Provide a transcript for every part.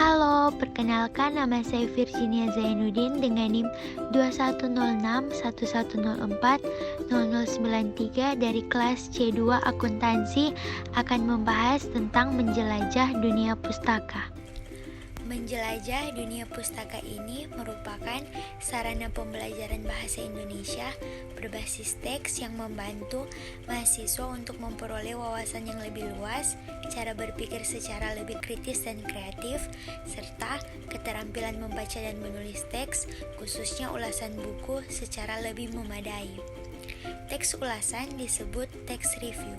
Halo, perkenalkan nama saya Virginia Zainuddin dengan NIM 210611040093 dari kelas C2 Akuntansi akan membahas tentang menjelajah dunia pustaka. Menjelajah dunia pustaka ini merupakan sarana pembelajaran bahasa Indonesia berbasis teks yang membantu mahasiswa untuk memperoleh wawasan yang lebih luas, cara berpikir secara lebih kritis dan kreatif, serta keterampilan membaca dan menulis teks, khususnya ulasan buku secara lebih memadai. Teks ulasan disebut teks review.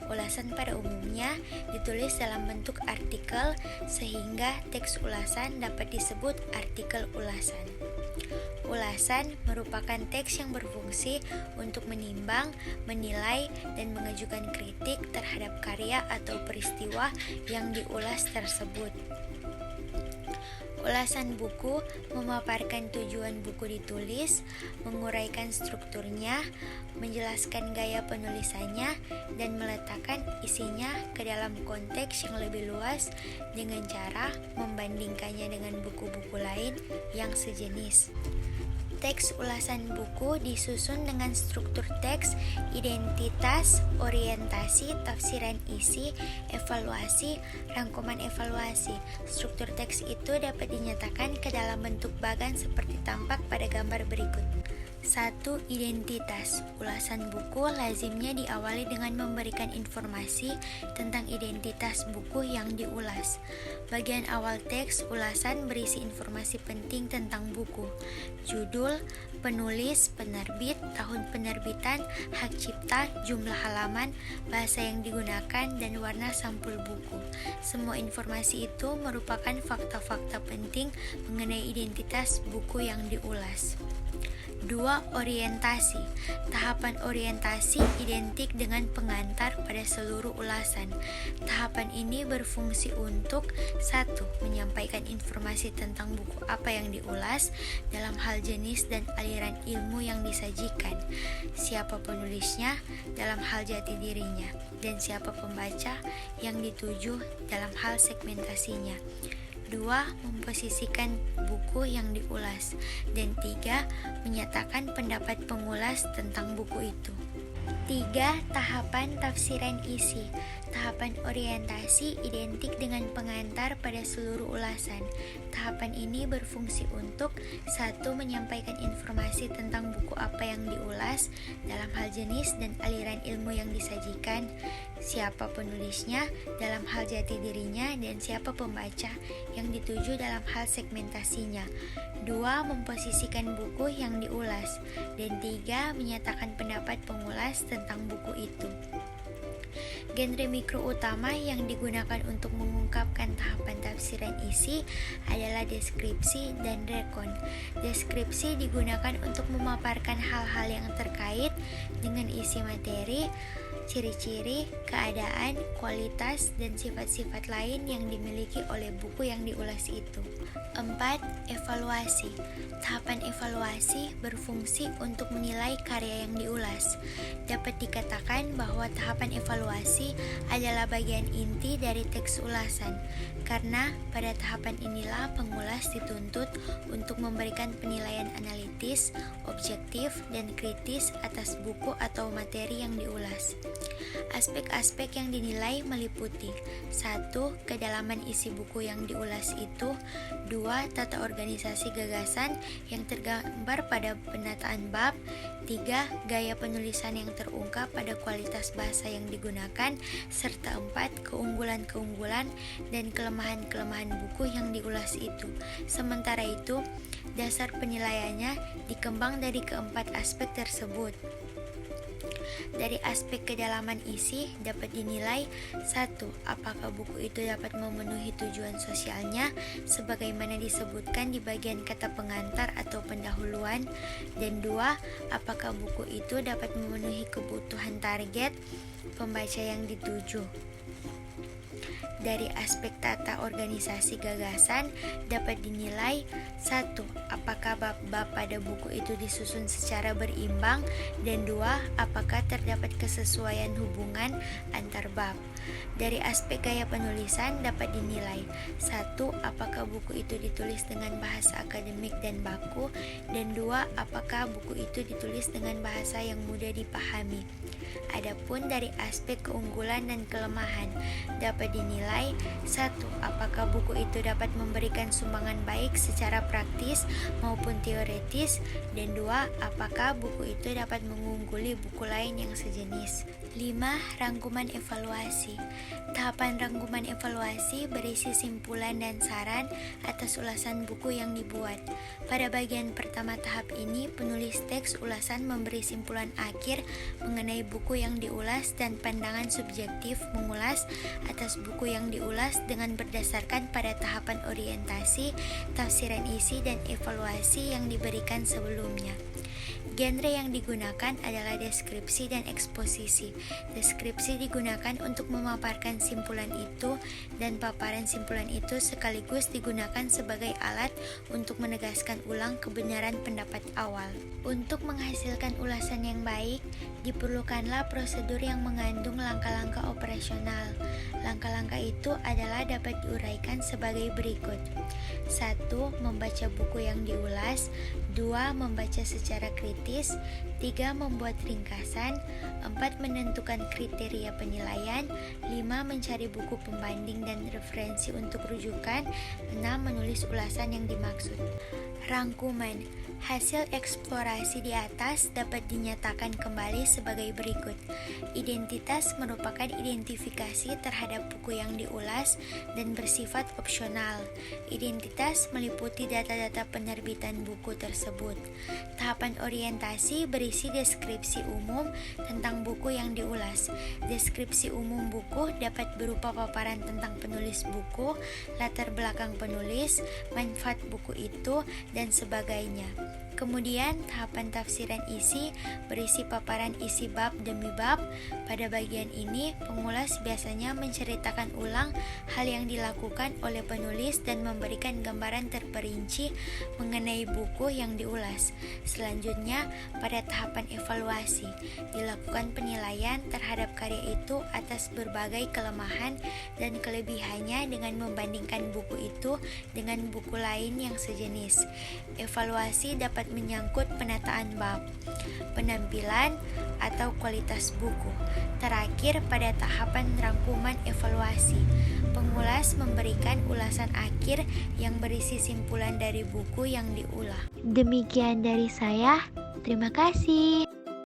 Ulasan pada umumnya ditulis dalam bentuk artikel sehingga teks ulasan dapat disebut artikel ulasan. Ulasan merupakan teks yang berfungsi untuk menimbang, menilai, dan mengajukan kritik terhadap karya atau peristiwa yang diulas tersebut. Ulasan buku memaparkan tujuan buku ditulis, menguraikan strukturnya, menjelaskan gaya penulisannya, dan meletakkan isinya ke dalam konteks yang lebih luas dengan cara membandingkannya dengan buku-buku lain yang sejenis. Teks ulasan buku disusun dengan struktur teks, identitas, orientasi, tafsiran isi, evaluasi, rangkuman evaluasi. Struktur teks itu dapat dinyatakan ke dalam bentuk bagan seperti tampak pada gambar berikut. 1. Identitas. Ulasan buku lazimnya diawali dengan memberikan informasi tentang identitas buku yang diulas. Bagian awal teks ulasan berisi informasi penting tentang buku: judul, penulis, penerbit, tahun penerbitan, hak cipta, jumlah halaman, bahasa yang digunakan, dan warna sampul buku. Semua informasi itu merupakan fakta-fakta penting mengenai identitas buku yang diulas. 2. Orientasi. Tahapan orientasi identik dengan pengantar pada seluruh ulasan. Tahapan ini berfungsi untuk 1. Menyampaikan informasi tentang buku apa yang diulas dalam hal jenis dan aliran ilmu yang disajikan, siapa penulisnya dalam hal jati dirinya, dan siapa pembaca yang dituju dalam hal segmentasinya. 2. Memposisikan buku yang diulas. Dan 3. Menyatakan pendapat pengulas tentang buku itu. 3. Tahapan tafsiran isi. Tahapan orientasi identik dengan pengantar pada seluruh ulasan. Tahapan ini berfungsi untuk 1. Menyampaikan informasi tentang buku apa yang diulas dalam hal jenis dan aliran ilmu yang disajikan, siapa penulisnya dalam hal jati dirinya, dan siapa pembaca yang dituju dalam hal segmentasinya. 2. Memposisikan buku yang diulas. Dan 3. Menyatakan pendapat pengulas tentang buku itu. Genre mikro utama yang digunakan untuk mengungkapkan tahapan tafsiran isi adalah deskripsi dan rekon. Deskripsi digunakan untuk memaparkan hal-hal yang terkait dengan isi materi, ciri-ciri, keadaan, kualitas, dan sifat-sifat lain yang dimiliki oleh buku yang diulas itu. 4. Evaluasi. Tahapan evaluasi berfungsi untuk menilai karya yang diulas. Dapat dikatakan bahwa tahapan evaluasi adalah bagian inti dari teks ulasan, karena pada tahapan inilah pengulas dituntut untuk memberikan penilaian analitis, objektif, dan kritis atas buku atau materi yang diulas. Aspek-aspek yang dinilai meliputi 1. Kedalaman isi buku yang diulas itu. 2. Tata organisasi gagasan yang tergambar pada penataan bab. 3. Gaya penulisan yang terungkap pada kualitas bahasa yang digunakan. Serta 4. Keunggulan-keunggulan dan kelemahan-kelemahan buku yang diulas itu. Sementara itu, dasar penilaiannya dikembang dari keempat aspek tersebut. Dari aspek kedalaman isi dapat dinilai 1. Apakah buku itu dapat memenuhi tujuan sosialnya sebagaimana disebutkan di bagian kata pengantar atau pendahuluan, dan 2. Apakah buku itu dapat memenuhi kebutuhan target pembaca yang dituju. Dari aspek tata organisasi gagasan dapat dinilai 1. Apakah bab-bab pada buku itu disusun secara berimbang, dan 2. Apakah terdapat kesesuaian hubungan antar bab. Dari aspek gaya penulisan dapat dinilai: 1. Apakah buku itu ditulis dengan bahasa akademik dan baku, dan 2. Apakah buku itu ditulis dengan bahasa yang mudah dipahami. Adapun dari aspek keunggulan dan kelemahan dapat dinilai: 1. Apakah buku itu dapat memberikan sumbangan baik secara praktis maupun teoretis, dan 2. Apakah buku itu dapat mengungguli buku lain yang sejenis. 5. Rangkuman evaluasi. Tahapan rangkuman evaluasi berisi simpulan dan saran atas ulasan buku yang dibuat. Pada bagian pertama tahap ini, penulis teks ulasan memberi simpulan akhir mengenai buku yang diulas dan pandangan subjektif mengulas atas buku yang diulas dengan berdasarkan pada tahapan orientasi, tafsiran isi, dan evaluasi yang diberikan sebelumnya. Genre yang digunakan adalah deskripsi dan eksposisi. Deskripsi digunakan untuk memaparkan simpulan itu, dan paparan simpulan itu sekaligus digunakan sebagai alat untuk menegaskan ulang kebenaran pendapat awal. Untuk menghasilkan ulasan yang baik, diperlukanlah prosedur yang mengandung langkah-langkah operasional. Langkah-langkah itu adalah dapat diuraikan sebagai berikut: 1. Membaca buku yang diulas. 2. Membaca secara kritis. 3. Membuat ringkasan. 4. Menentukan kriteria penilaian. 5. Mencari buku pembanding dan referensi untuk rujukan. 6. Menulis ulasan yang dimaksud. Rangkuman. Hasil eksplorasi di atas dapat dinyatakan kembali sebagai berikut. Identitas merupakan identifikasi terhadap buku yang diulas dan bersifat opsional. Identitas meliputi data-data penerbitan buku tersebut. Tahapan orientasi berisi deskripsi umum tentang buku yang diulas. Deskripsi umum buku dapat berupa paparan tentang penulis buku, latar belakang penulis, manfaat buku itu, dan sebagainya. Kemudian, tahapan tafsiran isi berisi paparan isi bab demi bab. Pada bagian ini, pengulas biasanya menceritakan ulang hal yang dilakukan oleh penulis dan memberikan gambaran terperinci mengenai buku yang diulas. Selanjutnya, pada tahapan evaluasi, dilakukan penilaian terhadap karya itu atas berbagai kelemahan dan kelebihannya dengan membandingkan buku itu dengan buku lain yang sejenis. Evaluasi dapat menyangkut penataan bab, penampilan, atau kualitas buku. Terakhir, pada tahapan rangkuman evaluasi, pengulas memberikan ulasan akhir yang berisi simpulan dari buku yang diulah. Demikian dari saya, terima kasih.